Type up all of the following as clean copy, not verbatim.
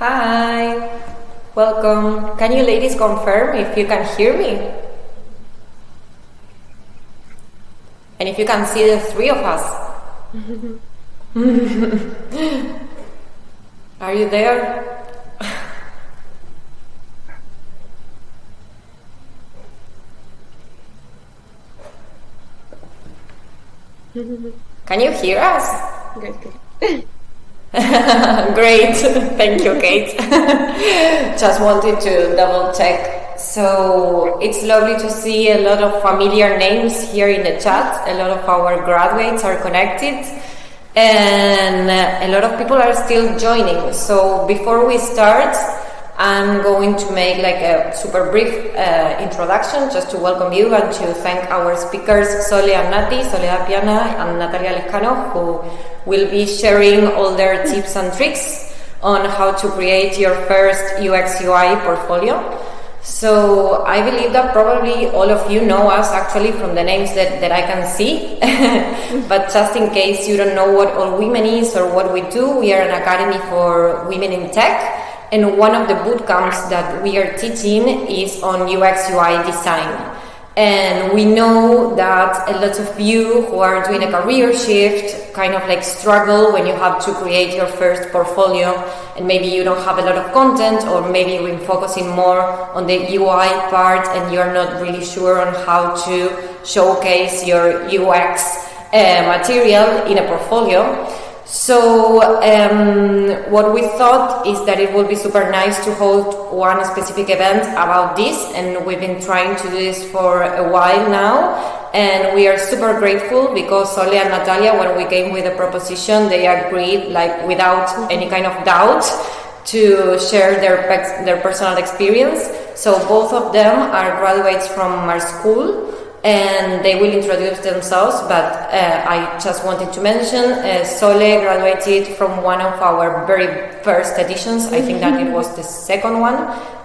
Hi, welcome. Can you ladies confirm if you can hear me? And if you can see the three of us? Are you there? Can you hear us? Good. Great, thank you, Kate. Just wanted to double check. So it's lovely to see a lot of familiar names here in the chat. A lot of our graduates are connected and a lot of people are still joining. So before we start, I'm going to make like a super brief introduction just to welcome you and to thank our speakers Sole and Nati, Soledad, Piana and Natalia, Lezcano, who will be sharing all their tips and tricks on how to create your first UX UI portfolio. So I believe that probably all of you know us actually from the names that I can see. But just in case you don't know what All Women is or what we do, we are an academy for women in tech. And one of the bootcamps that we are teaching is on UX UI design. And we know that a lot of you who are doing a career shift kind of like struggle when you have to create your first portfolio and maybe you don't have a lot of content, or maybe you've been focusing more on the UI part and you're not really sure on how to showcase your UX material in a portfolio. So what we thought is that it would be super nice to hold one specific event about this, and we've been trying to do this for a while now, and we are super grateful because Sole and Natalia, when we came with the proposition, they agreed like without any kind of doubt to share their personal experience. So both of them are graduates from our school, and they will introduce themselves, but I just wanted to mention Sole graduated from one of our very first editions. I think that it was the second one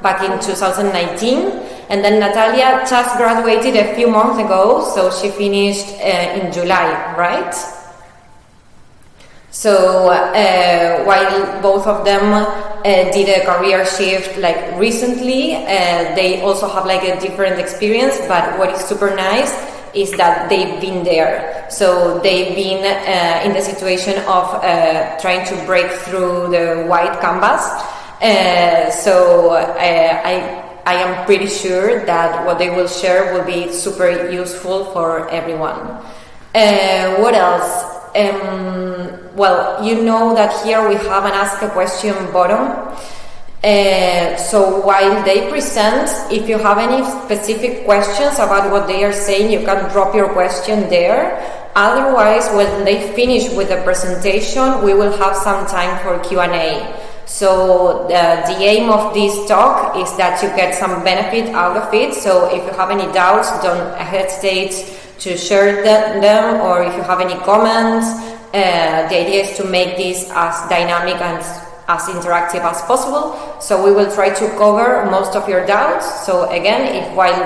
back in 2019, and then Natalia just graduated a few months ago, so she finished in July, right? So while both of them did a career shift like recently, they also have like a different experience, but what is super nice is that they've been there. So they've been in the situation of trying to break through the white canvas. So I am pretty sure that what they will share will be super useful for everyone. What else? Well, you know that here we have an ask a question button. So while they present, if you have any specific questions about what they are saying, you can drop your question there. Otherwise, when they finish with the presentation, we will have some time for Q&A. So the aim of this talk is that you get some benefit out of it. So if you have any doubts, don't hesitate to share them, or if you have any comments. The idea is to make this as dynamic and as interactive as possible. So we will try to cover most of your doubts. So again, if while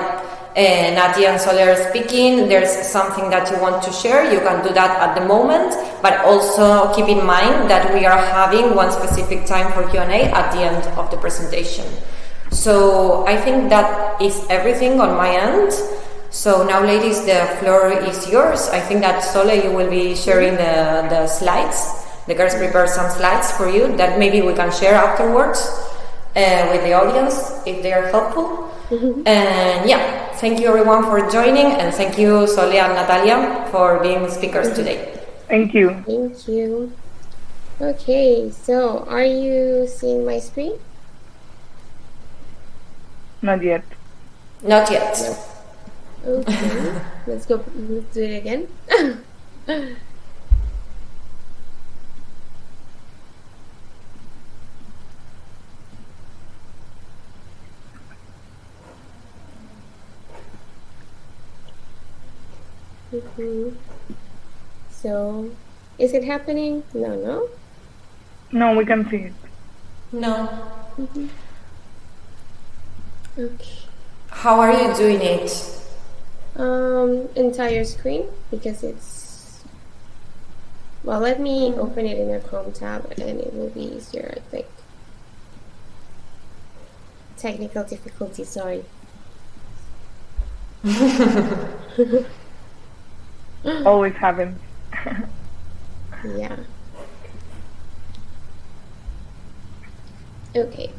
Nati and Sole are speaking, there's something that you want to share, you can do that at the moment, but also keep in mind that we are having one specific time for Q&A at the end of the presentation. So I think that is everything on my end. So now, ladies, the floor is yours. I think that Sole, you will be sharing the slides. The girls prepared some slides for you that maybe we can share afterwards with the audience if they are helpful. And yeah, thank you everyone for joining, and thank you Sole and Natalia for being speakers today. Thank you. Thank you. Okay, so are you seeing my screen? Not yet. Not yet. No. Okay, let's do it again. So, is it happening? No? No, we can see it. No. Okay. How are you doing it? Entire screen, because it's... Well, let me open it in a Chrome tab and it will be easier, I think. technical difficulty, sorry. Always happens. Yeah. Okay.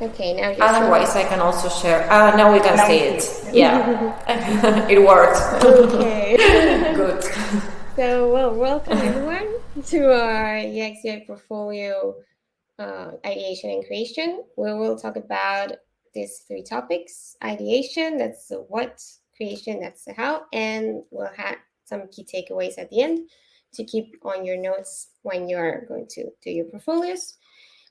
Okay, now you're Otherwise, I can also share. Now we can Now see we it. see Yeah, it worked. Okay. Good. So, well, welcome everyone to our UX/UI portfolio ideation and creation. We will talk about these three topics: ideation, that's the what; creation, that's the how; and we'll have some key takeaways at the end to keep on your notes when you're going to do your portfolios.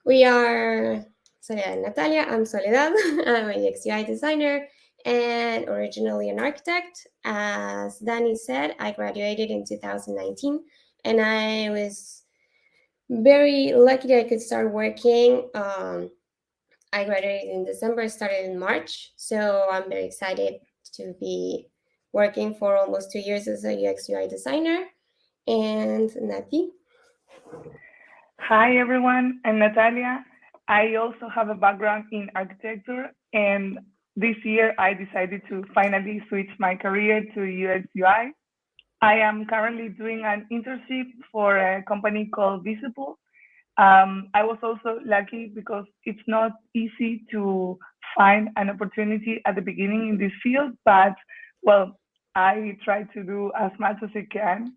We are Soledad and Natalia. I'm Soledad. I'm a UX/UI designer and originally an architect. As Danny said, I graduated in 2019, and I was very lucky that I could start working. I graduated in December, started in March, so I'm very excited to be working for almost 2 years as a UX/UI designer. And Nati. Hi everyone, I'm Natalia. I also have a background in architecture, and this year I decided to finally switch my career to UX UI. I am currently doing an internship for a company called Visible. I was also lucky because it's not easy to find an opportunity at the beginning in this field, but well, I try to do as much as I can.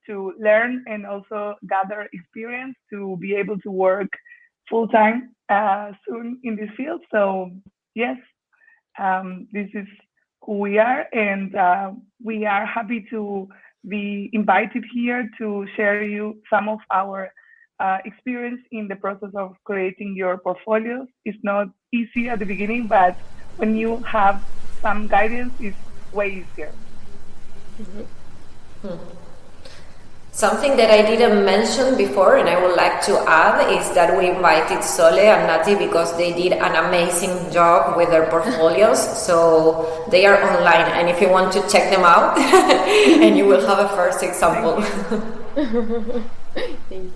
To learn and also gather experience to be able to work full time soon in this field. So yes, this is who we are, and we are happy to be invited here to share you some of our experience in the process of creating your portfolios. It's not easy at the beginning, but when you have some guidance, it's way easier. Something that I didn't mention before and I would like to add is that we invited Sole and Nati because they did an amazing job with their portfolios. So they are online, and if you want to check them out, and you will have a first example. Thank you.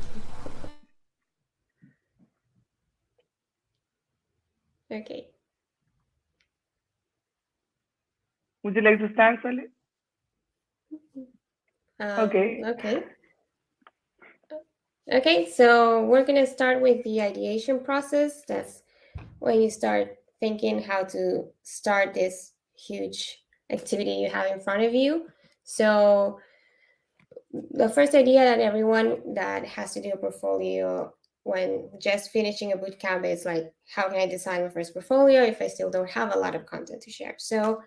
Okay. Would you like to start, Sole? Okay. Okay, so we're gonna start with the ideation process. That's when you start thinking how to start this huge activity you have in front of you. So the first idea that everyone that has to do a portfolio when just finishing a bootcamp is like, how can I design my first portfolio if I still don't have a lot of content to share? So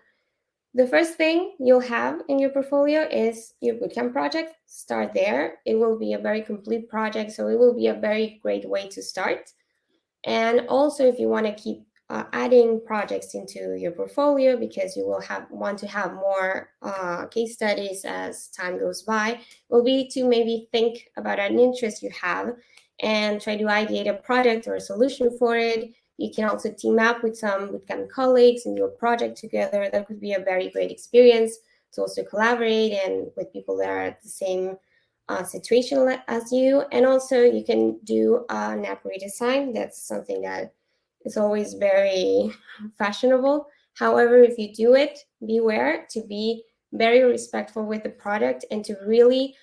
the first thing you'll have in your portfolio is your bootcamp project. Start there. It will be a very complete project, so it will be a very great way to start. And also, if you want to keep adding projects into your portfolio because you will want to have more case studies as time goes by, will be to maybe think about an interest you have and try to ideate a product or a solution for it. You can also team up with some bootcamp colleagues and do a project together. That could be a very great experience to also collaborate and with people that are at the same situation as you. And also you can do an app redesign. That's something that is always very fashionable. However, if you do it, beware to be very respectful with the product and to really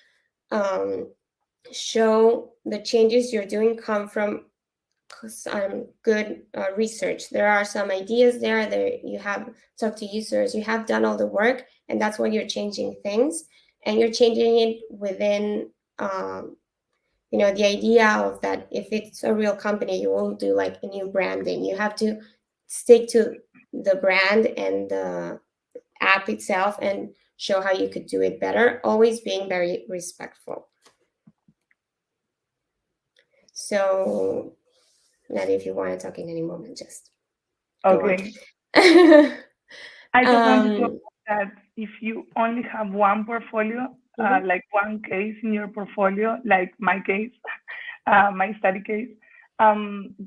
show the changes you're doing come from good research. There are some ideas there you have talked to users, you have done all the work, and that's why you're changing things, and you're changing it within the idea of that if it's a real company, you won't do like a new branding. You have to stick to the brand and the app itself and show how you could do it better, always being very respectful. So not if you want to talk in any moment, just Okay. go on. I just wanted to add that if you only have one portfolio, like one case in your portfolio, like my case, my study case,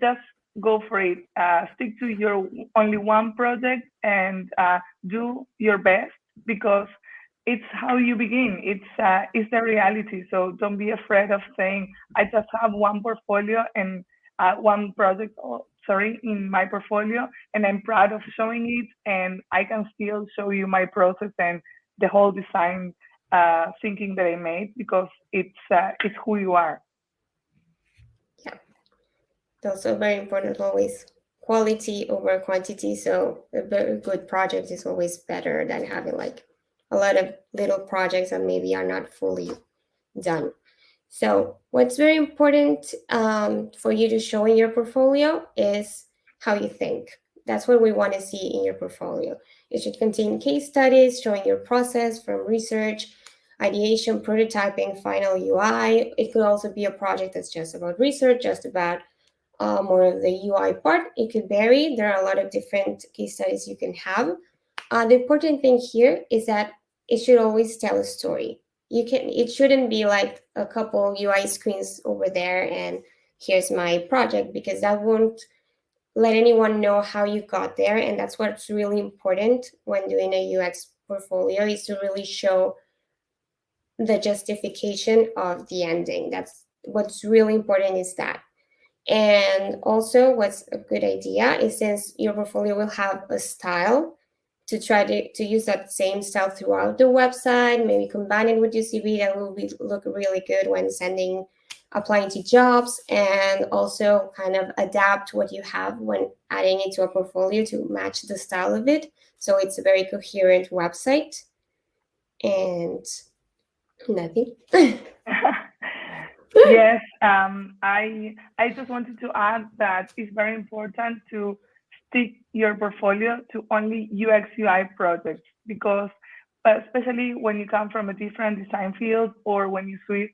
just go for it. Stick to your only one project and do your best, because it's how you begin. It's the reality. So don't be afraid of saying, I just have one portfolio and one project, sorry, in my portfolio, and I'm proud of showing it, and I can still show you my process and the whole design thinking that I made, because it's who you are. Yeah, also very important always quality over quantity. So a very good project is always better than having like a lot of little projects that maybe are not fully done. So what's very important for you to show in your portfolio is how you think. That's what we want to see in your portfolio. It should contain case studies showing your process from research, ideation, prototyping, final UI. It could also be a project that's just about research, just about more of the UI part. It could vary. There are a lot of different case studies you can have. The important thing here is that it should always tell a story. It shouldn't be like a couple UI screens over there and here's my project, because that won't let anyone know how you got there. And that's what's really important when doing a UX portfolio, is to really show the justification of the ending. That's what's really important, is that. And also, what's a good idea is, since your portfolio will have a style, to try to use that same style throughout the website, maybe combine it with your CV. That will look really good when applying to jobs, and also kind of adapt what you have when adding it to a portfolio to match the style of it. So it's a very coherent website. And nothing. Yes, I just wanted to add that it's very important to stick your portfolio to only UX UI projects, because especially when you come from a different design field, or when you switch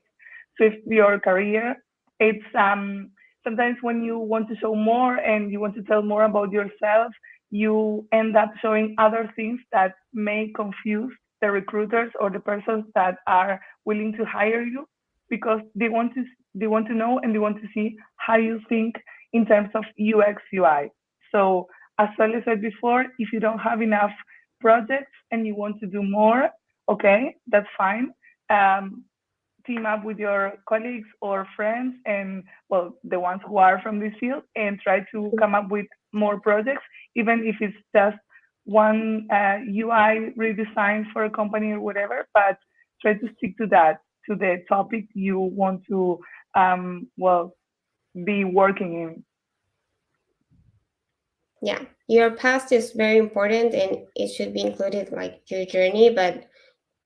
your career, it's sometimes when you want to show more and you want to tell more about yourself, you end up showing other things that may confuse the recruiters or the persons that are willing to hire you, because they want to know and they want to see how you think in terms of UX UI. So as Sole said before, if you don't have enough projects and you want to do more, okay, that's fine. Team up with your colleagues or friends, and well, the ones who are from this field, and try to come up with more projects, even if it's just one UI redesign for a company or whatever, but try to stick to that, to the topic you want to well, be working in. Yeah, your past is very important and it should be included like your journey. But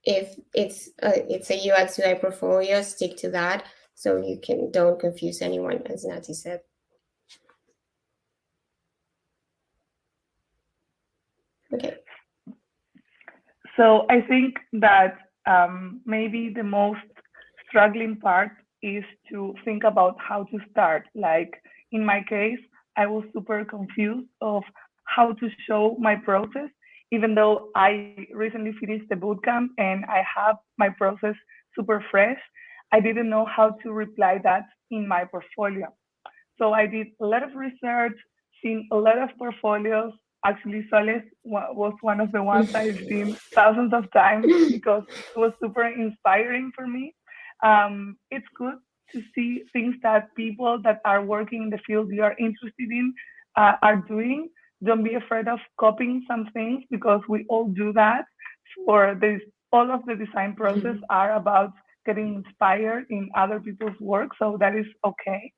if it's a UX UI portfolio, stick to that so you don't confuse anyone, as Nati said. Okay. So I think that maybe the most struggling part is to think about how to start. Like in my case, I was super confused of how to show my process, even though I recently finished the bootcamp and I have my process super fresh. I didn't know how to reply that in my portfolio. So I did a lot of research, seen a lot of portfolios. Actually, Soles was one of the ones I've seen thousands of times, because it was super inspiring for me. It's good to see things that people that are working in the field you are interested in are doing. Don't be afraid of copying some things, because we all do that. For this, all of the design process are about getting inspired in other people's work, so that is okay.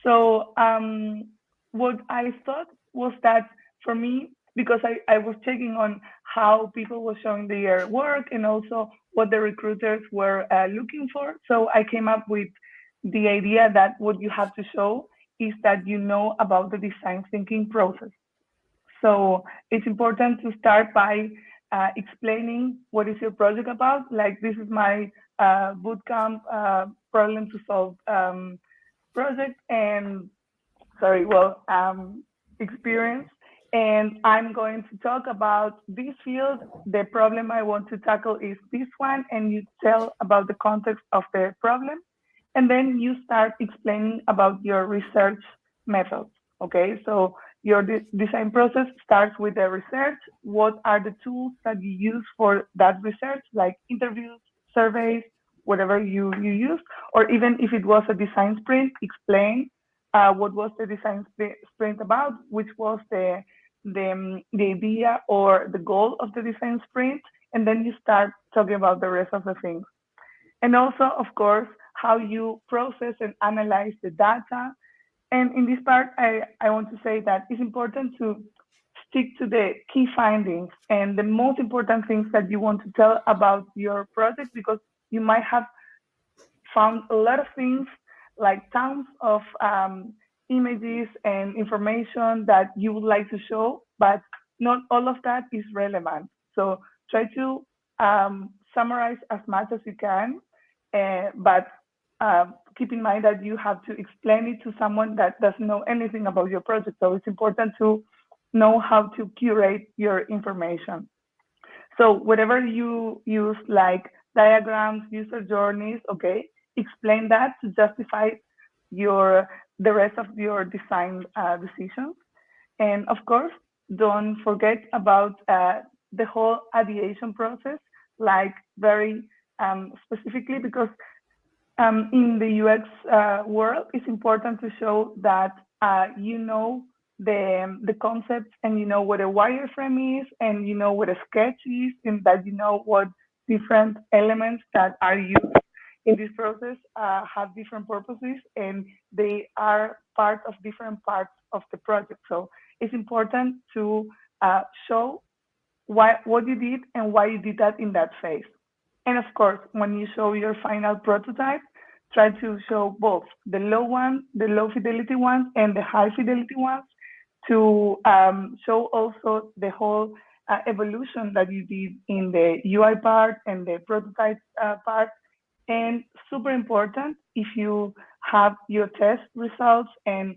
So what I thought was that, for me, because I was checking on how people were showing their work and also what the recruiters were looking for. So I came up with the idea that what you have to show is that you know about the design thinking process. So it's important to start by explaining what is your project about. Like, this is my bootcamp problem to solve project and experience, and I'm going to talk about this field. The problem I want to tackle is this one, and you tell about the context of the problem, and then you start explaining about your research methods. Okay, so your design process starts with the research. What are the tools that you use for that research, like interviews, surveys, whatever you use, or even if it was a design sprint, explain what was the design sprint about, which was the idea or the goal of the design sprint, and then you start talking about the rest of the things. And also, of course, how you process and analyze the data. And in this part, I want to say that it's important to stick to the key findings and the most important things that you want to tell about your project, because you might have found a lot of things, like tons of images and information that you would like to show, but not all of that is relevant. So try to summarize as much as you can, but keep in mind that you have to explain it to someone that doesn't know anything about your project. So it's important to know how to curate your information. So whatever you use, like diagrams, user journeys, okay, explain that to justify the rest of your design decisions. And of course, don't forget about the whole ideation process, like very specifically, because in the UX world, it's important to show that you know the concepts, and you know what a wireframe is, and you know what a sketch is, and that you know what different elements that are used in this process have different purposes, and they are part of different parts of the project. So it's important to show what you did and why you did that in that phase. And of course, when you show your final prototype, try to show both the low fidelity ones, and the high fidelity ones, to show also the whole evolution that you did in the UI part and the prototype part. And super important, if you have your test results, and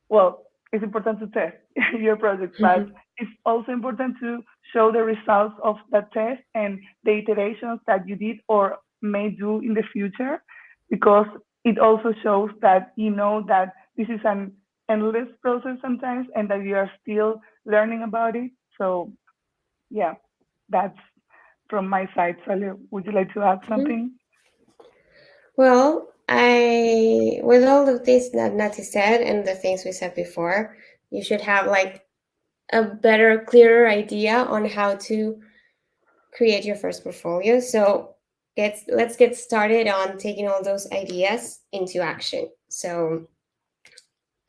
well, it's important to test your project, but it's also important to show the results of that test and the iterations that you did or may do in the future, because it also shows that you know that this is an endless process sometimes, and that you are still learning about it. So yeah, that's from my side. Sally, would you like to add something? Well, with all of this that Nati said and the things we said before, you should have like a better, clearer idea on how to create your first portfolio. So let's get started on taking all those ideas into action. So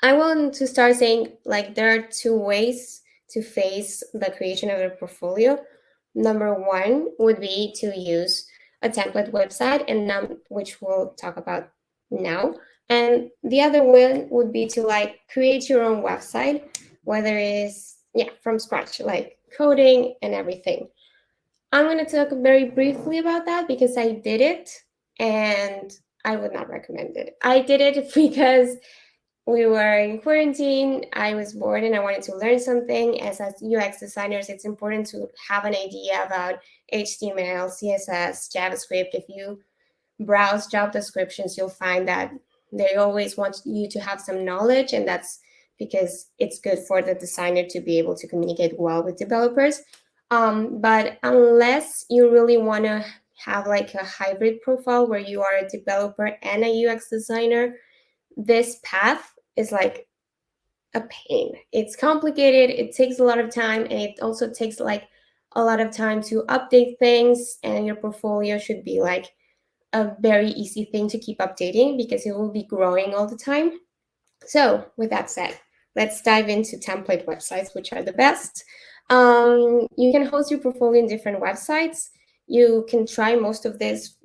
I want to start saying, like, there are two ways to face the creation of a portfolio. Number one would be to use a template website, and which we'll talk about now. And the other one would be to like create your own website, whether it's from scratch, like coding and everything. I'm going to talk very briefly about that because I did it, and I would not recommend it. I did it because we were in quarantine. I was bored and I wanted to learn something. As UX designers, it's important to have an idea about HTML, CSS, JavaScript. If you browse job descriptions, you'll find that they always want you to have some knowledge, and that's because it's good for the designer to be able to communicate well with developers. But unless you really want to have like a hybrid profile where you are a developer and a UX designer, this path is like a pain. It's complicated, it takes a lot of time, and it also takes like a lot of time to update things, and your portfolio should be like a very easy thing to keep updating because it will be growing all the time. So with that said, let's dive into template websites, which are the best. You can host your portfolio in different websites. You can try most of these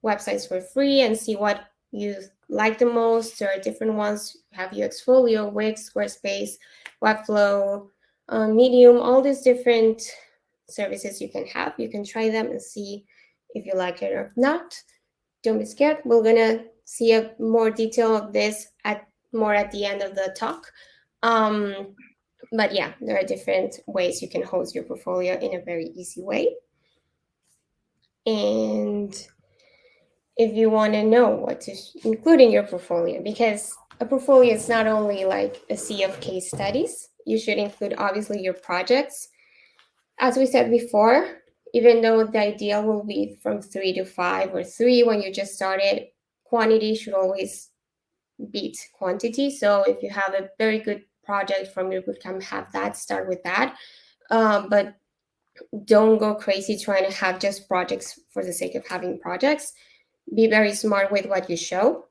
websites for free and see what you like the most. There are different ones. You have UXfolio, Wix, Squarespace, Webflow, Medium, all these different services you can have. You can try them and see if you like it or not. Don't be scared. We're gonna see a more detail of this at the end of the talk. But yeah, there are different ways you can host your portfolio in a very easy way. And if you want to know what to include in your portfolio, because a portfolio is not only like a sea of case studies. You should include obviously your projects. As we said before, even though the ideal will be from 3 to 5 or 3 when you just started, quantity should always beat quantity. So if you have a very good project from your bootcamp, have that, start with that. But don't go crazy trying to have just projects for the sake of having projects. Be very smart with what you show.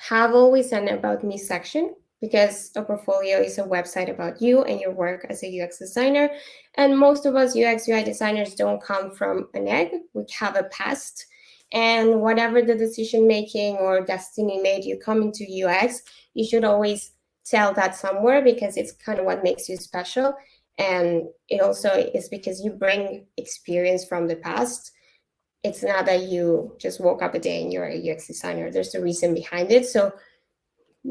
Have always an about me section, because a portfolio is a website about you and your work as a UX designer. And most of us UX UI designers don't come from an egg. We have a past. And whatever the decision making or destiny made you come into UX, you should always tell that somewhere, because it's kind of what makes you special. And it also is because you bring experience from the past. It's not that you just woke up a day and you're a UX designer. There's a reason behind it. So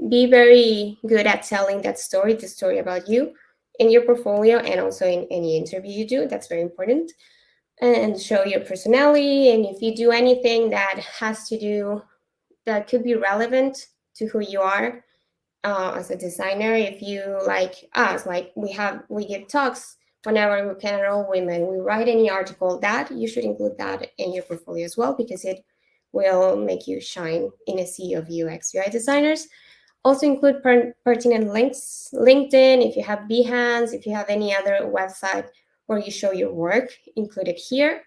be very good at telling that story, the story about you, in your portfolio and also in any interview you do. That's very important. And show your personality. And if you do anything that has to do, that could be relevant to who you are as a designer, if you like us, like we give talks whenever we can enroll women, we write any article, that you should include that in your portfolio as well, because it will make you shine in a sea of UX UI designers. Also include pertinent links, LinkedIn, if you have Behance, if you have any other website where you show your work, include it here.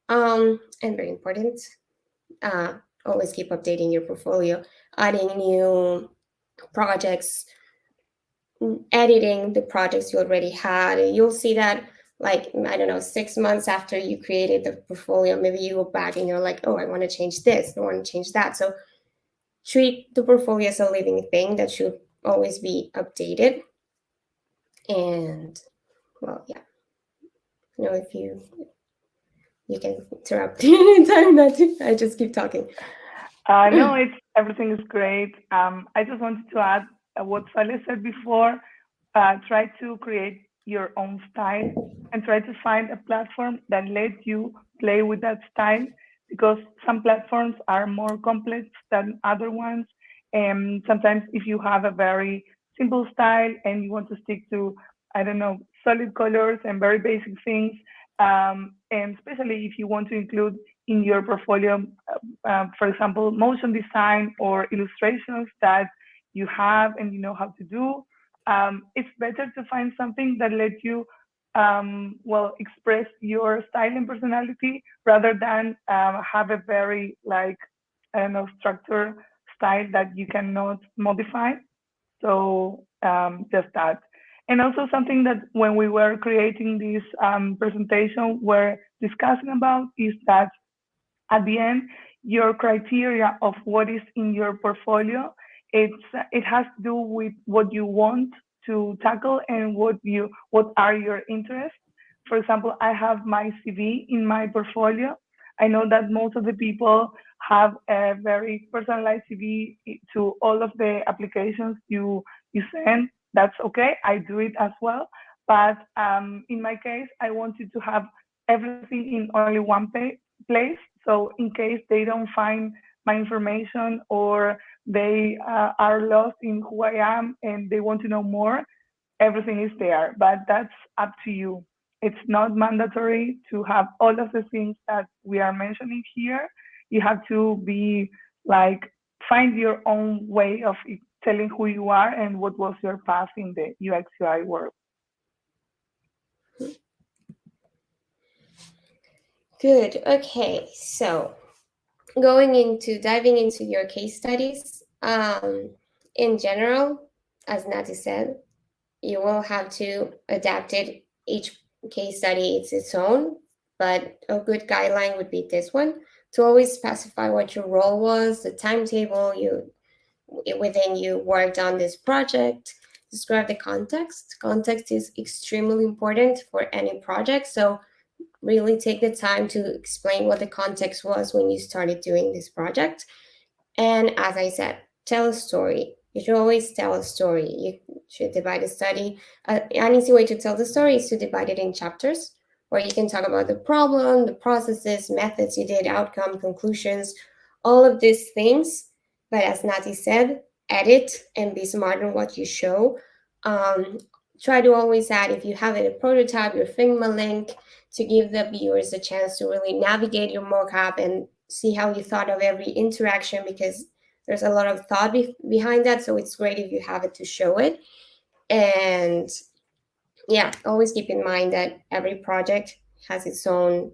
And very important, always keep updating your portfolio, adding new projects, editing the projects you already had. You'll see that, like, I don't know, 6 months after you created the portfolio, maybe you go back and you're like, oh, I want to change this, I want to change that. So treat the portfolio as a living thing that should always be updated. And well, yeah, you know, if you can interrupt anytime that I just keep talking. No, everything is great. I just wanted to add what Sally said before. Try to create your own style and try to find a platform that lets you play with that style, because some platforms are more complex than other ones. And sometimes if you have a very simple style and you want to stick to, I don't know, solid colors and very basic things, and especially if you want to include in your portfolio, for example, motion design or illustrations that you have and you know how to do, it's better to find something that lets you express your style and personality, rather than have a very, like, I don't know, structure style that you cannot modify. So just that. And also something that when we were creating this presentation we're discussing about is that at the end, your criteria of what is in your portfolio, it has to do with what you want to tackle and what are your interests. For example, I have my CV in my portfolio. I know that most of the people have a very personalized CV to all of the applications you send. That's okay. I do it as well. But in my case, I wanted to have everything in only one place. So in case they don't find my information, or they are lost in who I am and they want to know more, everything is there. But that's up to you. It's not mandatory to have all of the things that we are mentioning here. You have to be like, find your own way of telling who you are and what was your path in the UX UI world. Good. Okay, so diving into your case studies, in general, as Nati said, you will have to adapt it. Each case study is its own, but a good guideline would be this one, to always specify what your role was, the timetable within you worked on this project. Describe the context. Context is extremely important for any project, so really take the time to explain what the context was when you started doing this project. And as I said, tell a story. You should always tell a story. You should divide a study. An easy way to tell the story is to divide it in chapters, where you can talk about the problem, the processes, methods you did, outcome, conclusions, all of these things. But as Nati said, edit and be smart on what you show. Try to always add, if you have a prototype, your Figma link, to give the viewers a chance to really navigate your mockup and see how you thought of every interaction, because there's a lot of thought behind that. So it's great if you have it to show it. And yeah, always keep in mind that every project has its own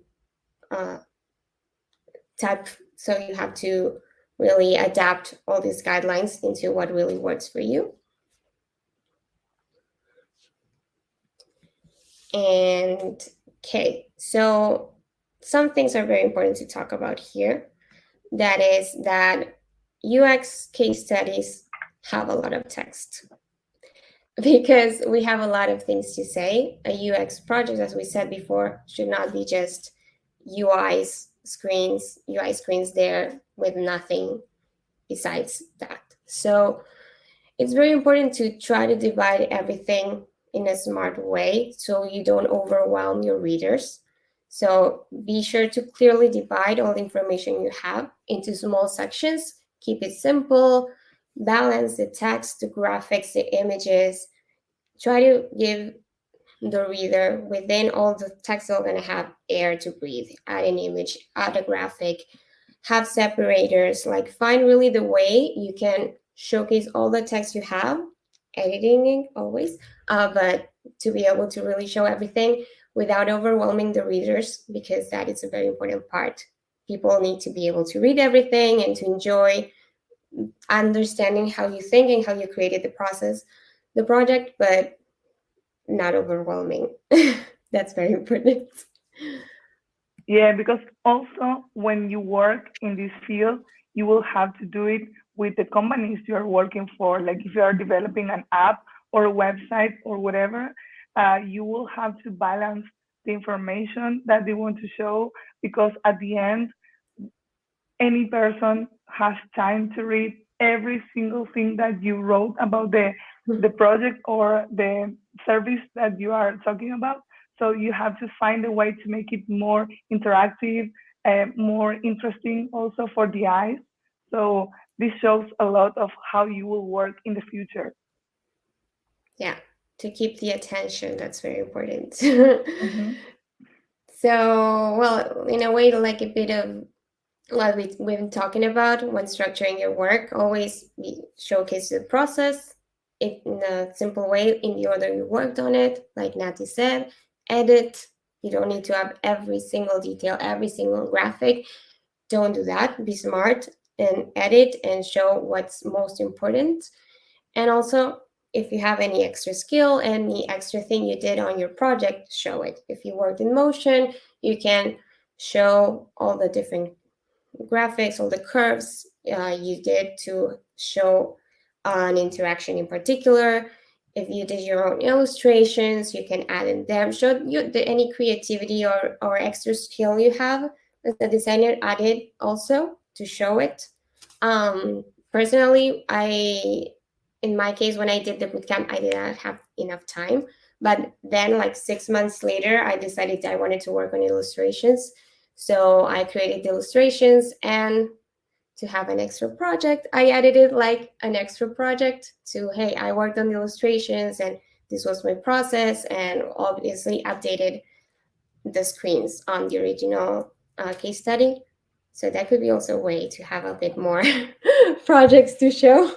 type. So you have to really adapt all these guidelines into what really works for you. And okay, so some things are very important to talk about here. That is that UX case studies have a lot of text because we have a lot of things to say. A UX project, as we said before, should not be just UI screens there with nothing besides that. So it's very important to try to divide everything in a smart way so you don't overwhelm your readers. So be sure to clearly divide all the information you have into small sections. Keep it simple, balance the text, the graphics, the images. Try to give the reader within all the text are going to have air to breathe. Add an image, add a graphic, have separators. Like find really the way you can showcase all the text you have, editing it always, but to be able to really show everything without overwhelming the readers, because that is a very important part. People need to be able to read everything and to enjoy understanding how you think and how you created the project, but not overwhelming. That's very important. Yeah, because also when you work in this field, you will have to do it with the companies you are working for. Like if you are developing an app or a website or whatever, you will have to balance the information that they want to show, because at the end, any person has time to read every single thing that you wrote about the project or the service that you are talking about. So you have to find a way to make it more interactive, more interesting also for the eyes. So this shows a lot of how you will work in the future. Yeah, to keep the attention, that's very important. Mm-hmm. So, well, in a way, like a bit of what we've been talking about when structuring your work, always showcase the process in a simple way in the order you worked on it. Like Nati said, edit. You don't need to have every single detail, every single graphic. Don't do that. Be smart and edit and show what's most important. And also, if you have any extra skill, any extra thing you did on your project, show it. If you worked in motion, you can show all the different graphics, all the curves you did to show an interaction in particular. If you did your own illustrations, you can add in them. Show you any creativity or extra skill you have as a designer, add it also to show it. Personally, in my case, when I did the bootcamp, I did not have enough time. But then, like 6 months later, I decided I wanted to work on illustrations. So I created the illustrations, and to have an extra project, I added it like an extra project to, hey, I worked on the illustrations and this was my process, and obviously updated the screens on the original case study. So that could be also a way to have a bit more projects to show.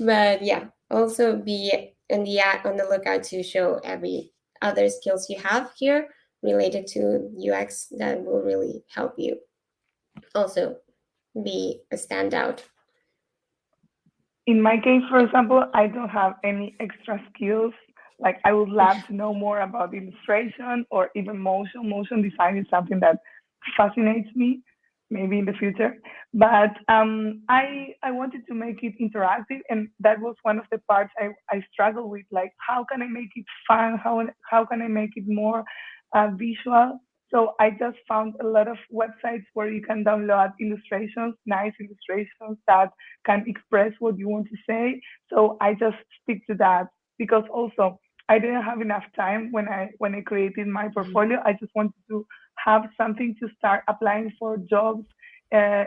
But yeah, also be on the lookout to show every other skills you have here related to UX that will really help you also be a standout. In my case, for example, I don't have any extra skills. Like I would love to know more about illustration or even motion. Motion design is something that fascinates me, maybe in the future. But I wanted to make it interactive, and that was one of the parts I struggled with. Like, how can I make it fun? How can I make it more visual? So I just found a lot of websites where you can download illustrations, nice illustrations that can express what you want to say. So I just stick to that, because also I didn't have enough time when I created my portfolio. I just wanted to have something to start applying for jobs,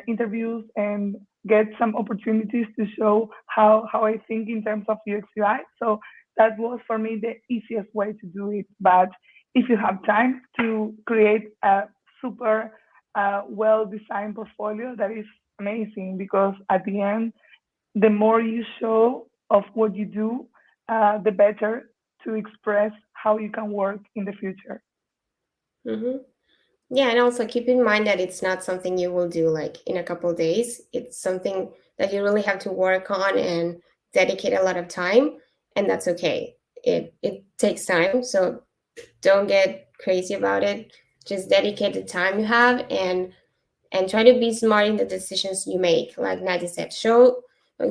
interviews, and get some opportunities to show how I think in terms of UX UI. So that was for me the easiest way to do it. But if you have time to create a super well-designed portfolio, that is amazing, because at the end, the more you show of what you do, the better to express how you can work in the future. Mm-hmm. Yeah, and also keep in mind that it's not something you will do like in a couple of days. It's something that you really have to work on and dedicate a lot of time, and that's okay. It takes time, so don't get crazy about it. Just dedicate the time you have and try to be smart in the decisions you make. Like Nadia said,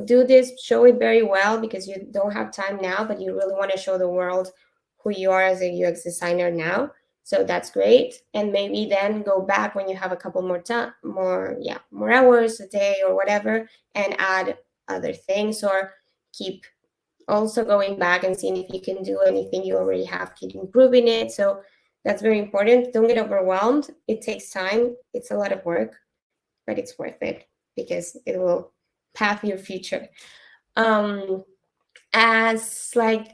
do this, show it very well, because you don't have time now, but you really want to show the world who you are as a UX designer now. So that's great. And maybe then go back when you have a couple more time, more hours a day or whatever, and add other things, or keep also going back and seeing if you can do anything you already have, keep improving it. So that's very important. Don't get overwhelmed. It takes time. It's a lot of work, but it's worth it because it will path your future. As like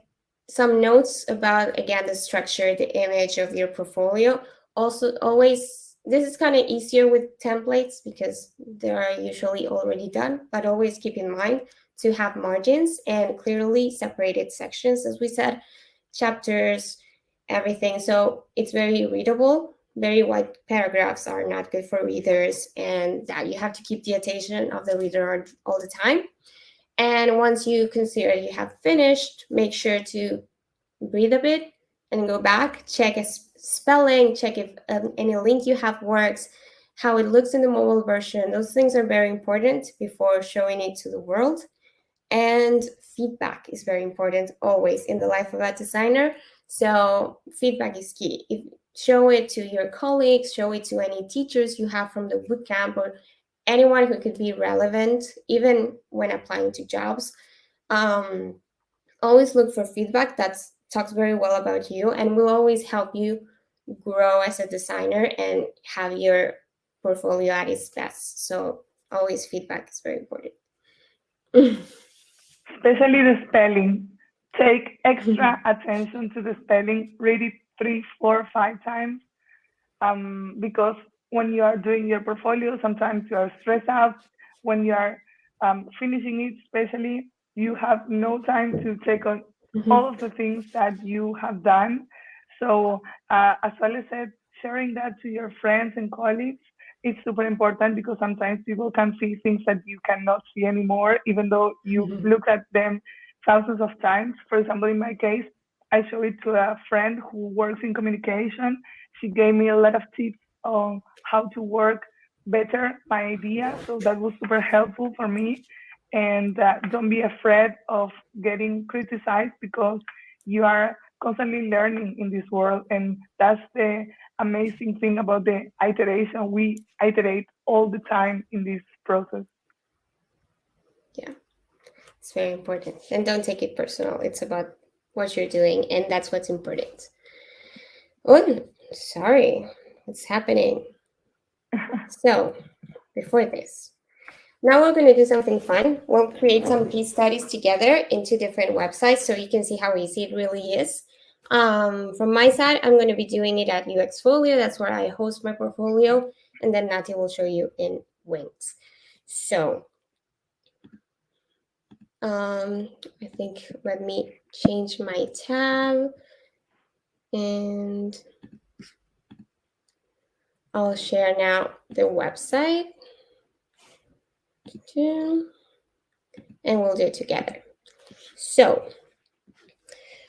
some notes about, again, the structure, the image of your portfolio. Also, always, this is kind of easier with templates because they are usually already done, but always keep in mind to have margins and clearly separated sections, as we said, chapters, everything. So it's very readable. Very wide paragraphs are not good for readers, and that you have to keep the attention of the reader all the time. And once you consider you have finished, make sure to breathe a bit and go back, check a spelling, check if any link you have works, how it looks in the mobile version. Those things are very important before showing it to the world. And feedback is very important always in the life of a designer. So feedback is key. Show it to your colleagues, show it to any teachers you have from the bootcamp, or anyone who could be relevant, even when applying to jobs. Always look for feedback that talks very well about you and will always help you grow as a designer and have your portfolio at its best. So always feedback is very important. Especially the spelling. Take extra attention to the spelling. Read it 3, 4, 5 times. Because when you are doing your portfolio, sometimes you are stressed out. When you are finishing it, especially, you have no time to take on all of the things that you have done. So, as Sole said, sharing that to your friends and colleagues, it's super important, because sometimes people can see things that you cannot see anymore, even though you look at them thousands of times. For example, in my case, I showed it to a friend who works in communication. She gave me a lot of tips on how to work better my idea. So that was super helpful for me. And don't be afraid of getting criticized, because you are constantly learning in this world. And that's the amazing thing about the iteration. We iterate all the time in this process. Yeah, it's very important. And don't take it personal. It's about what you're doing, and that's what's important. Oh, sorry, what's happening? So, before this, now we're going to do something fun. We'll create some case studies together in 2 different websites so you can see how easy it really is. From my side, I'm going to be doing it at UXfolio. That's where I host my portfolio. And then Nati will show you in Wings. So, I think, let me change my tab. And I'll share now the website. And we'll do it together. So,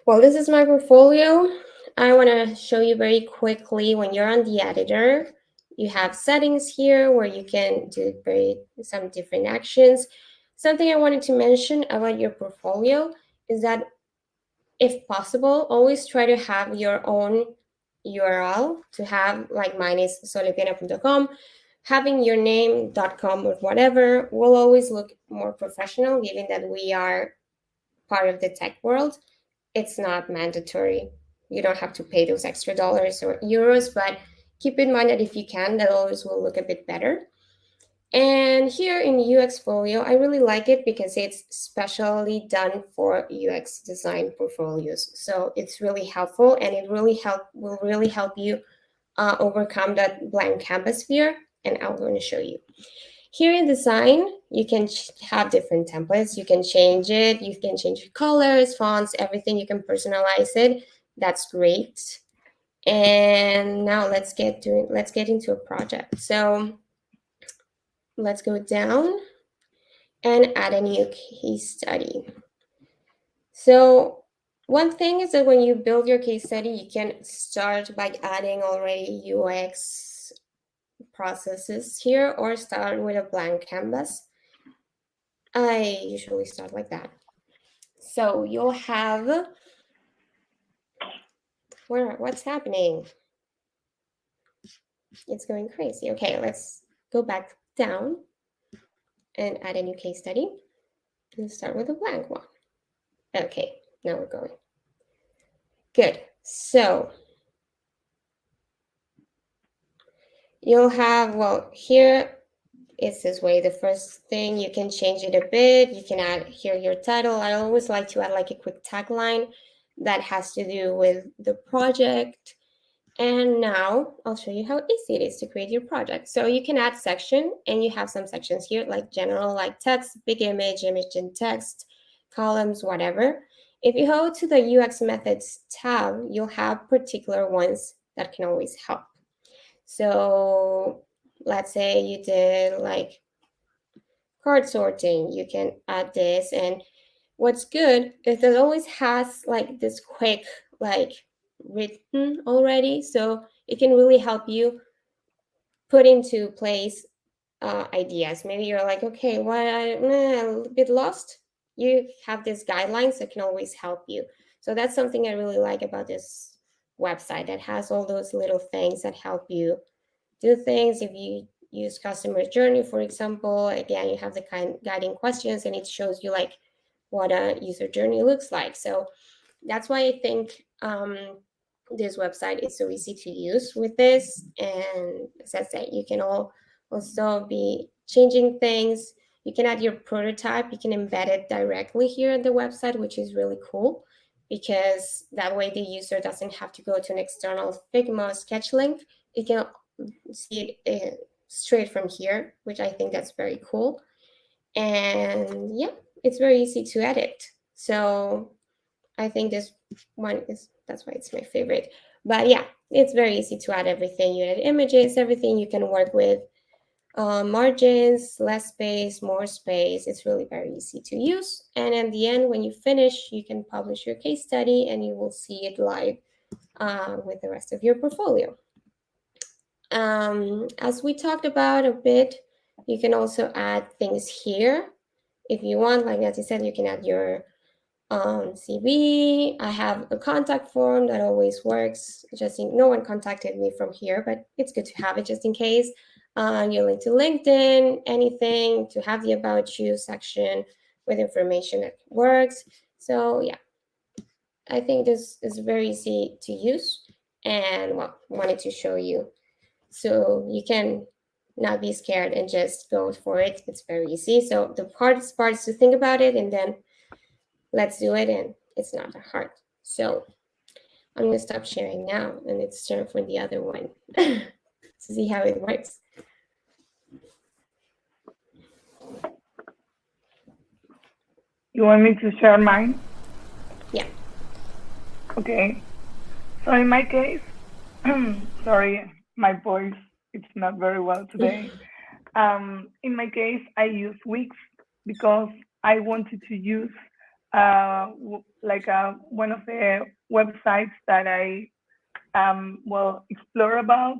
well, this is my portfolio. I want to show you very quickly, when you're on the editor, you have settings here where you can do some different actions. Something I wanted to mention about your portfolio is that, if possible, always try to have your own URL. To have, like mine is soledad.com, having your name.com or whatever will always look more professional, given that we are part of the tech world. It's not mandatory. You don't have to pay those extra dollars or euros, but keep in mind that if you can, that always will look a bit better. And here in UX Folio, I really like it because it's specially done for UX design portfolios. So it's really helpful, and it will really help you overcome that blank canvas fear. And I'm going to show you. Here in design, you can have different templates. You can change it. You can change your colors, fonts, everything. You can personalize it. That's great. And now let's get into a project. So let's go down and add a new case study. So one thing is that when you build your case study, you can start by adding already UX processes here, or start with a blank canvas. I usually start like that. So you'll have, what's happening? It's going crazy. Okay, let's go back down and add a new case study and start with a blank one. Okay, now we're going. Good. So you'll have, well, here it's this way. The first thing, you can change it a bit. You can add here your title. I always like to add like a quick tagline that has to do with the project. And now I'll show you how easy it is to create your project. So you can add section, and you have some sections here like general, like text, big image, image and text, columns, whatever. If you go to the UX methods tab, you'll have particular ones that can always help. So let's say you did like card sorting, you can add this. And what's good is it always has like this quick, like written already. So it can really help you put into place ideas. Maybe you're like, okay, I'm a little bit lost. You have these guidelines that can always help you. So that's something I really like about this website, that has all those little things that help you do things. If you use customer journey, for example, again, you have the kind guiding questions, and it shows you like what a user journey looks like. So that's why I think this website is so easy to use with this. And as I said, you can also be changing things. You can add your prototype. You can embed it directly here at the website, which is really cool, because that way the user doesn't have to go to an external Figma sketch link. It can see it straight from here, which I think that's very cool. And yeah, it's very easy to edit. So I think this one that's why it's my favorite. But yeah, it's very easy to add everything. You add images, everything. You can work with margins, less space, more space. It's really very easy to use. And at the end, when you finish, you can publish your case study, and you will see it live with the rest of your portfolio. As we talked about a bit, you can also add things here. If you want, like Nancy said, you can add your CV. I have a contact form that always works. No one contacted me from here, but it's good to have it just in case. Your link to LinkedIn, anything to have the About You section with information that works. So yeah, I think this is very easy to use, and wanted to show you. So you can not be scared and just go for it. It's very easy. So the hardest part is to think about it, and then let's do it. And it's not that hard. So I'm going to stop sharing now, and it's turn for the other one to see how it works. You want me to share mine? Yeah. Okay. So in my case, sorry, my voice, it's not very well today. In my case, I use Wix because I wanted to use one of the websites that I explore about.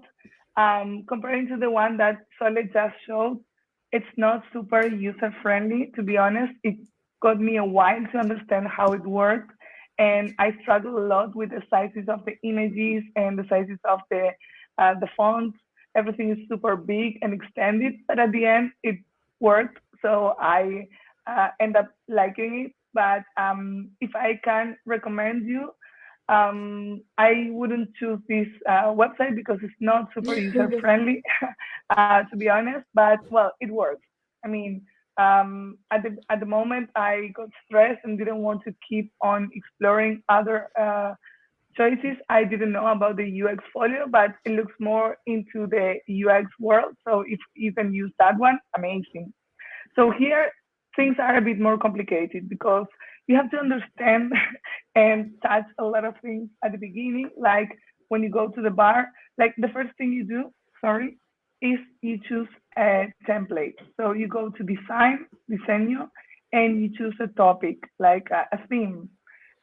Comparing to the one that Soledad just showed, it's not super user friendly, to be honest. It got me a while to understand how it worked, and I struggle a lot with the sizes of the images and the sizes of the fonts. Everything is super big and extended, but at the end it worked, so I end up liking it. But if I can recommend you, I wouldn't choose this website because it's not super user friendly, to be honest. But well, it works. I mean, at the moment, I got stressed and didn't want to keep on exploring other choices. I didn't know about the UX folio, but it looks more into the UX world. So if you can use that one, amazing. So here things are a bit more complicated because you have to understand and touch a lot of things at the beginning, like when you go to the bar, like the first thing you do, sorry, is you choose a template. So you go to design, diseño, and you choose a topic, like a theme,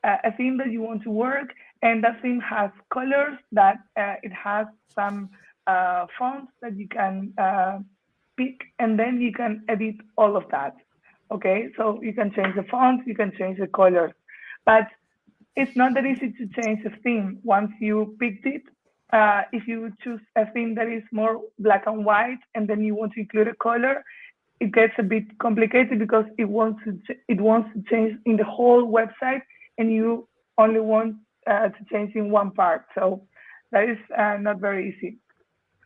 a theme that you want to work, and that theme has colors, that it has some fonts that you can pick, and then you can edit all of that. Okay, so you can change the fonts, you can change the colors, but it's not that easy to change a theme once you picked it. If you choose a theme that is more black and white, and then you want to include a color, it gets a bit complicated because it wants to change in the whole website, and you only want to change in one part. So that is not very easy.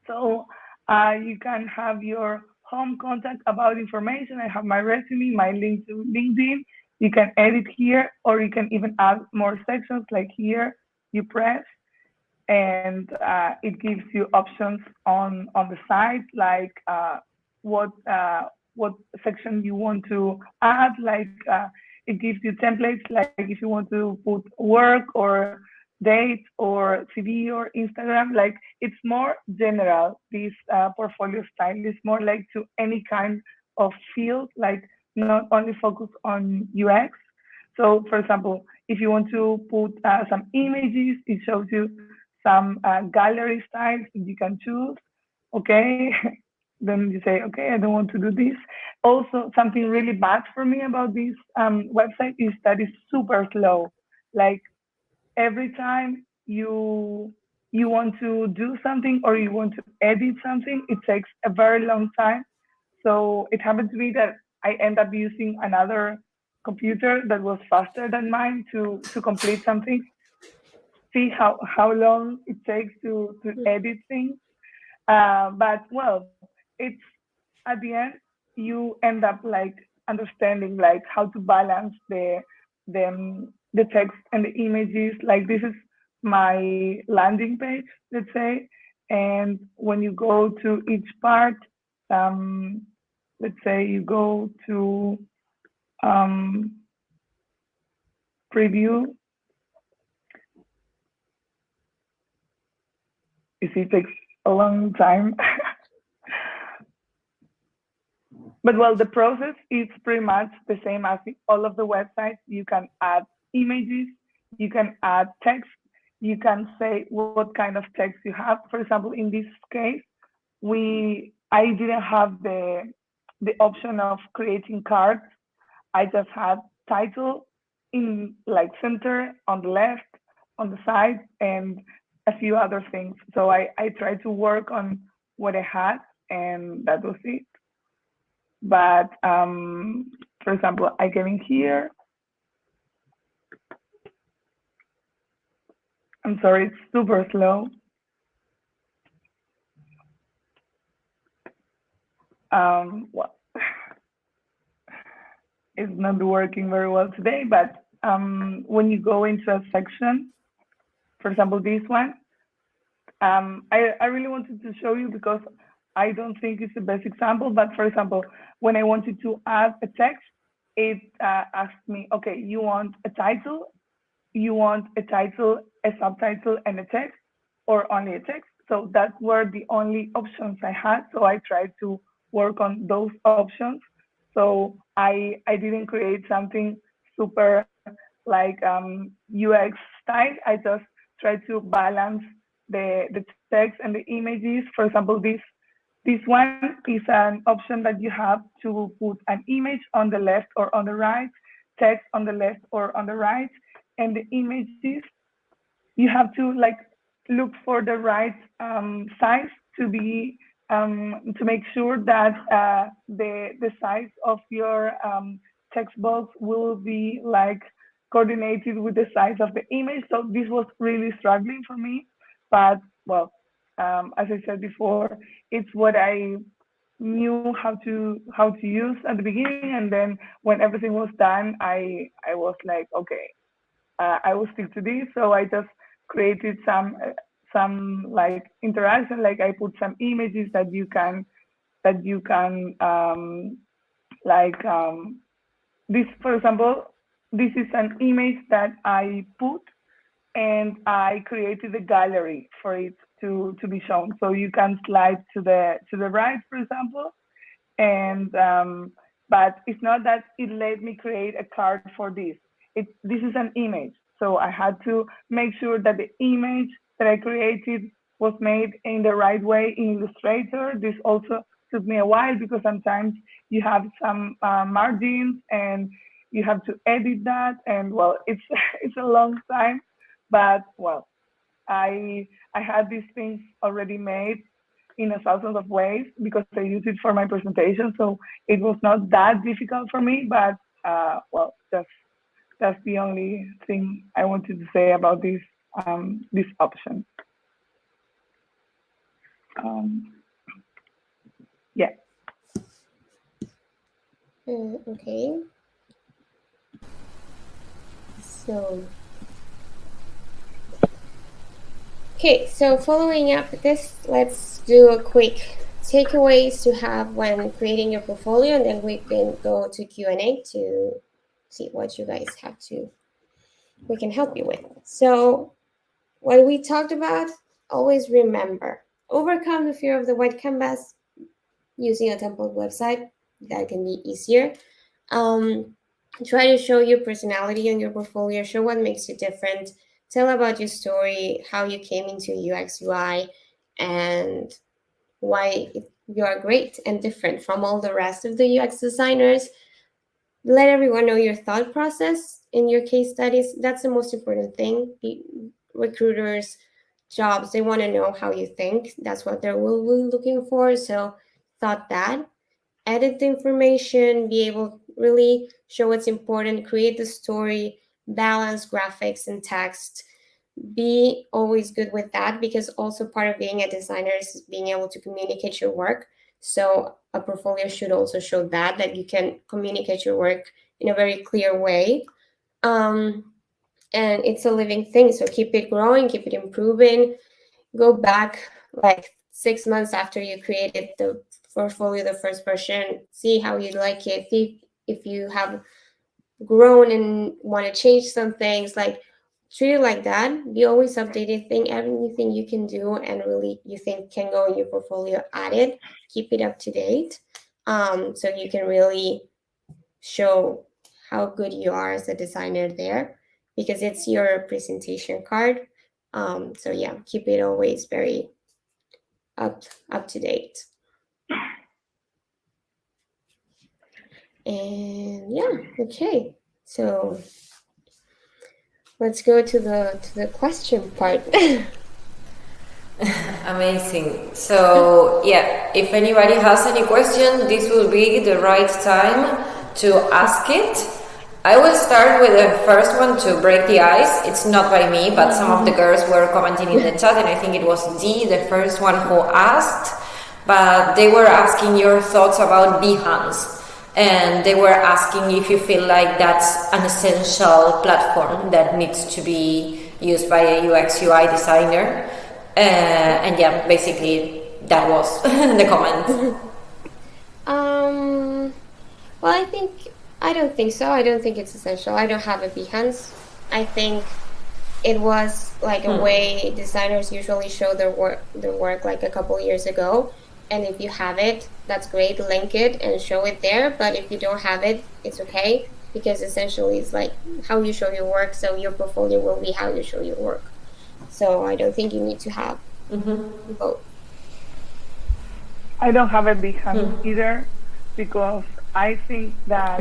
So you can have your home contact about information. I have my resume, my link to LinkedIn. You can edit here, or you can even add more sections, like here you press, and it gives you options on the side, like what section you want to add, like it gives you templates, like if you want to put work or date or CV or Instagram, like it's more general. This portfolio style is more like to any kind of field, like not only focus on UX. So for example, if you want to put some images, it shows you some gallery styles that you can choose. Okay, then you say, okay, I don't want to do this. Also, something really bad for me about this website is that it's super slow. Like every time you want to do something or you want to edit something, it takes a very long time. So it happened to me that I end up using another computer that was faster than mine to complete something. See how long it takes to edit things. But well, it's at the end you end up like understanding like how to balance the text and the images. Like this is my landing page, let's say, and when you go to each part, um, let's say you go to um, preview. You see, it takes a long time. But well, the process is pretty much the same as all of the websites. You can add images, you can add text, you can say what kind of text you have. For example, in this case, I didn't have the option of creating cards. I just had title in like center, on the left, on the side, and a few other things. So I tried to work on what I had, and that was it. But for example, I came in here. I'm sorry, it's super slow. Well, it's not working very well today, but when you go into a section, for example, this one, I really wanted to show you because I don't think it's the best example, but for example, when I wanted to add a text, it asked me, okay, you want a title, a subtitle, and a text, or only a text? So that were the only options I had. So I tried to work on those options. So I didn't create something super like UX style. I just tried to balance the text and the images. For example, this one is an option that you have to put an image on the left or on the right, text on the left or on the right, and the images you have to like look for the right size to be to make sure that the size of your text box will be like coordinated with the size of the image. So this was really struggling for me. But well, as I said before, it's what I knew how to use at the beginning, and then when everything was done, I was like, okay, I will stick to this. So I just created some like interaction, like I put some images that you can this, for example, this is an image that I put, and I created a gallery for it to be shown. So you can slide to the right, for example, and but it's not that it let me create a card for this. This is an image, so I had to make sure that the image that I created was made in the right way in Illustrator. This also took me a while because sometimes you have some margins and you have to edit that, and well, it's it's a long time, but well, I had these things already made in a thousand of ways because I used it for my presentation, so it was not that difficult for me. But well, that's the only thing I wanted to say about this this option. Yeah. Okay. So, okay, so following up this, let's do a quick takeaways to have when creating your portfolio, and then we can go to Q&A to see what you guys have to, we can help you with. So what we talked about, always remember, overcome the fear of the white canvas using a template website. That can be easier. Try to show your personality in your portfolio, show what makes you different, tell about your story, how you came into UX UI, and why you are great and different from all the rest of the UX designers. Let everyone know your thought process in your case studies. That's the most important thing. Recruiters, jobs, they want to know how you think. That's what they're really looking for. So thought that. Edit the information, be able really show what's important, create the story, balance graphics and text. Be always good with that, because also part of being a designer is being able to communicate your work. So a portfolio should also show that you can communicate your work in a very clear way. And it's a living thing, so keep it growing, keep it improving. Go back like 6 months after you created the portfolio, the first version, see how you like it, see if you have grown and want to change some things. Like, treat it like that. Be always updated, think everything you can do and really you think can go in your portfolio, add it, keep it up to date, so you can really show how good you are as a designer there, because it's your presentation card. So yeah, keep it always very up to date. And yeah, okay. So let's go to the question part. Amazing. So yeah, if anybody has any question, this will be the right time to ask it. I will start with the first one to break the ice. It's not by me, but some of the girls were commenting in the chat, and I think it was Dee, the first one who asked, but they were asking your thoughts about Behance. And they were asking if you feel like that's an essential platform that needs to be used by a UX UI designer. And yeah, basically that was the comment. Well, I don't think so. I don't think it's essential. I don't have a Behance. I think it was like a way designers usually show their work like a couple years ago. And if you have it, that's great, link it and show it there. But if you don't have it, it's okay, because essentially it's like how you show your work, so your portfolio will be how you show your work. So I don't think you need to have both. I don't have a Behance either, because I think that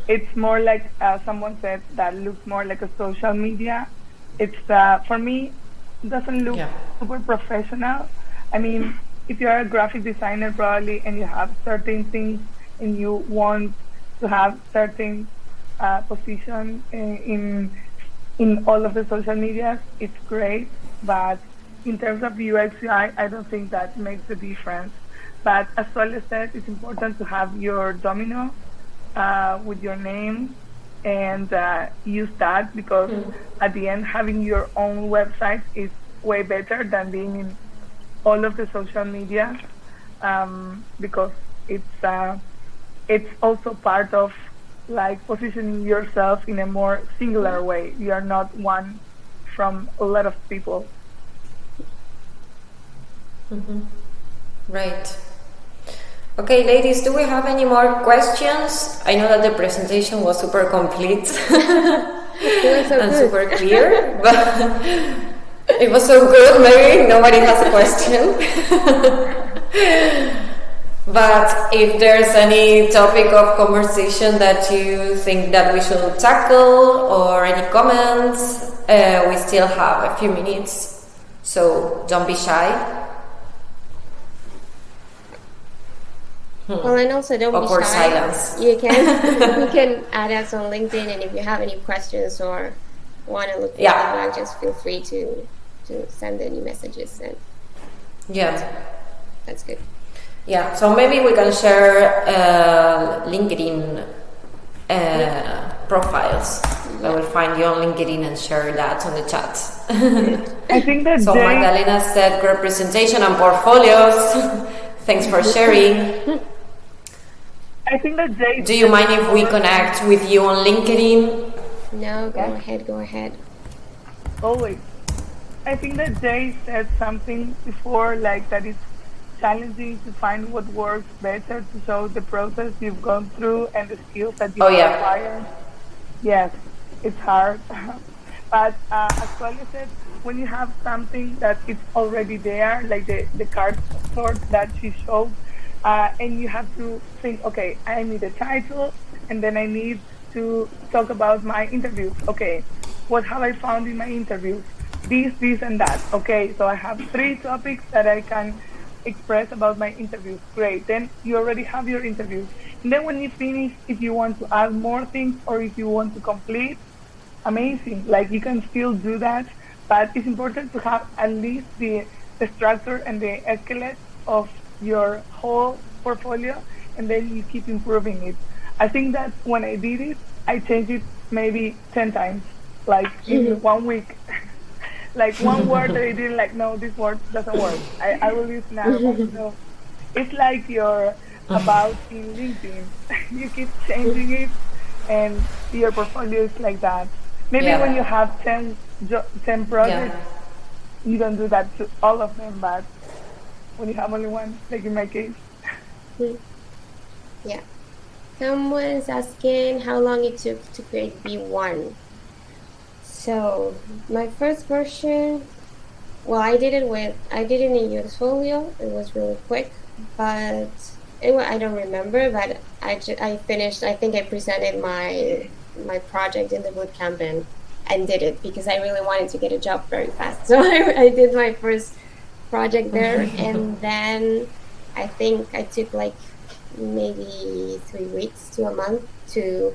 it's more like someone said, that looks more like a social media. It's for me, it doesn't look super professional. I mean, if you're a graphic designer probably and you have certain things and you want to have certain position in all of the social medias, it's great. But in terms of UX UI, I don't think that makes a difference. But as Soledad said, it's important to have your domino with your name and use that, because at the end, having your own website is way better than being in all of the social media, because it's also part of like positioning yourself in a more singular way. You are not one from a lot of people. Right. Okay, ladies, do we have any more questions? I know that the presentation was super complete and super clear, but it was so good, maybe nobody has a question. But if there's any topic of conversation that you think that we should tackle, or any comments, we still have a few minutes, so don't be shy. Well, and also don't be shy. Silence. You can add us on LinkedIn, and if you have any questions or want to look feedback, just feel free to send any messages. And that's good. Yeah, so maybe we can share LinkedIn profiles. I will find you on LinkedIn and share that on the chat. I think that so Magdalena said great presentation and portfolios. Thanks for sharing. I think that Jay. Do you mind if we connect with you on LinkedIn? No, go ahead. Always. I think that Jay said something before, like that it's challenging to find what works better to show the process you've gone through and the skills that you have acquired. Yes, it's hard. But as Claudia said, when you have something that is already there, like the card sort that she showed, and you have to think, okay, I need a title, and then I need to talk about my interviews. Okay, what have I found in my interviews? This, and that. Okay, so I have 3 topics that I can express about my interviews. Great, then you already have your interviews. And then when you finish, if you want to add more things or if you want to complete, amazing. Like, you can still do that, but it's important to have at least the structure and the skeleton of your whole portfolio, and then you keep improving it. I think that when I did it, I changed it maybe 10 times, like in 1 week. Like one word that I didn't like, no, this word doesn't work. I will use another one. So it's like your about in LinkedIn. You keep changing it, and your portfolio is like that. Maybe when you have 10 projects, you don't do that to all of them, but when you have only one, like in my case. Yeah. Someone's asking how long it took to create B1. So my first version, well, I did it in Uxfolio. It was really quick, but I don't remember. But I finished. I think I presented my project in the bootcamp and did it because I really wanted to get a job very fast. So I did my first project there, and then I think I took like maybe 3 weeks to a month to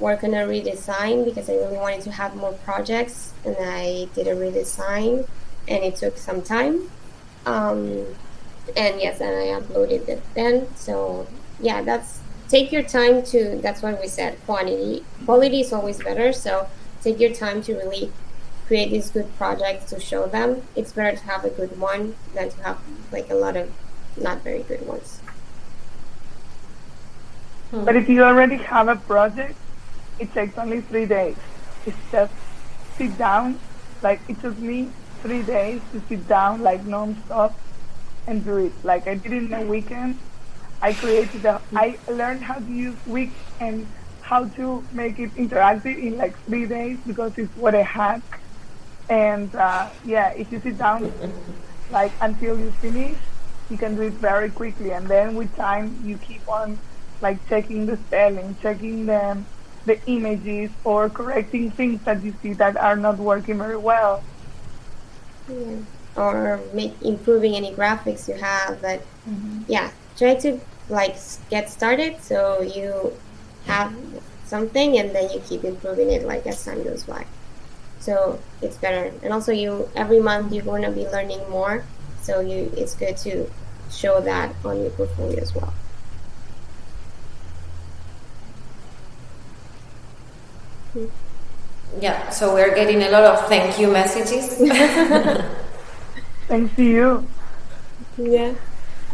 work on a redesign because I really wanted to have more projects, and I did a redesign, and it took some time. And yes, and I uploaded it then. So yeah, take your time to. That's what we said. Quality is always better. So take your time to really create these good projects to show them. It's better to have a good one than to have like a lot of not very good ones. But if you already have a project, it takes only 3 days. It's just sit down. Like, it took me 3 days to sit down, like, non-stop and do it. Like, I did it in a weekend. I learned how to use Wix and how to make it interactive in like 3 days because it's what I had. And if you sit down, like, until you finish, you can do it very quickly. And then with time, you keep on, like, checking the spelling, checking the images, or correcting things that you see that are not working very well. Yeah. Or improving any graphics you have. But try to like get started so something, and then you keep improving it like as time goes by. So it's better. And also every month you're going to be learning more. So it's good to show that on your portfolio as well. Yeah, so we're getting a lot of thank you messages. Thanks to you. Yeah,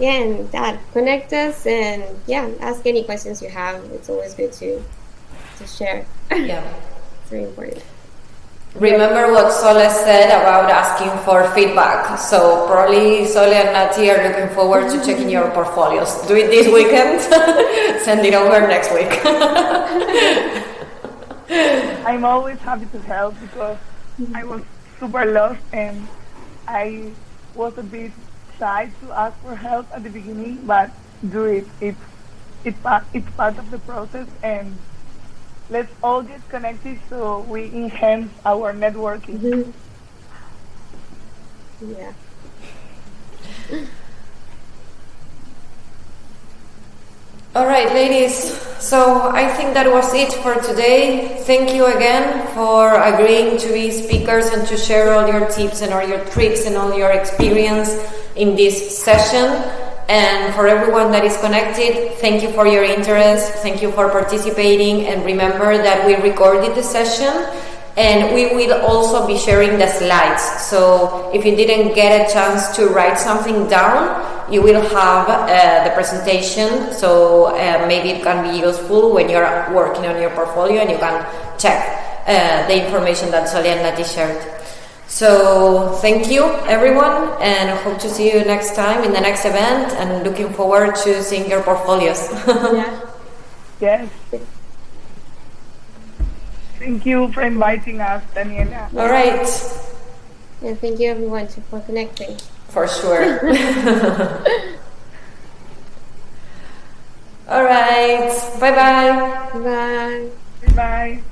and that connect us, and ask any questions you have. It's always good to share. Yeah, it's very important. Remember what Sole said about asking for feedback. So probably Sole and Nati are looking forward to checking your portfolios. Do it this weekend, send it over next week. I'm always happy to help because I was super lost and I was a bit shy to ask for help at the beginning, but do it. It's part of the process, and let's all get connected so we enhance our networking. Yeah. All right, ladies. So I think that was it for today. Thank you again for agreeing to be speakers and to share all your tips and all your tricks and all your experience in this session. And for everyone that is connected, thank you for your interest. Thank you for participating. And remember that we recorded the session and we will also be sharing the slides. So if you didn't get a chance to write something down, you will have the presentation. So maybe it can be useful when you're working on your portfolio and you can check the information that Soledad and Nati shared. So thank you everyone, and hope to see you next time in the next event, and looking forward to seeing your portfolios. Yes. Thank you for inviting us, Daniela. All right. And thank you everyone for connecting. For sure. All right. Bye-bye. Bye. Bye.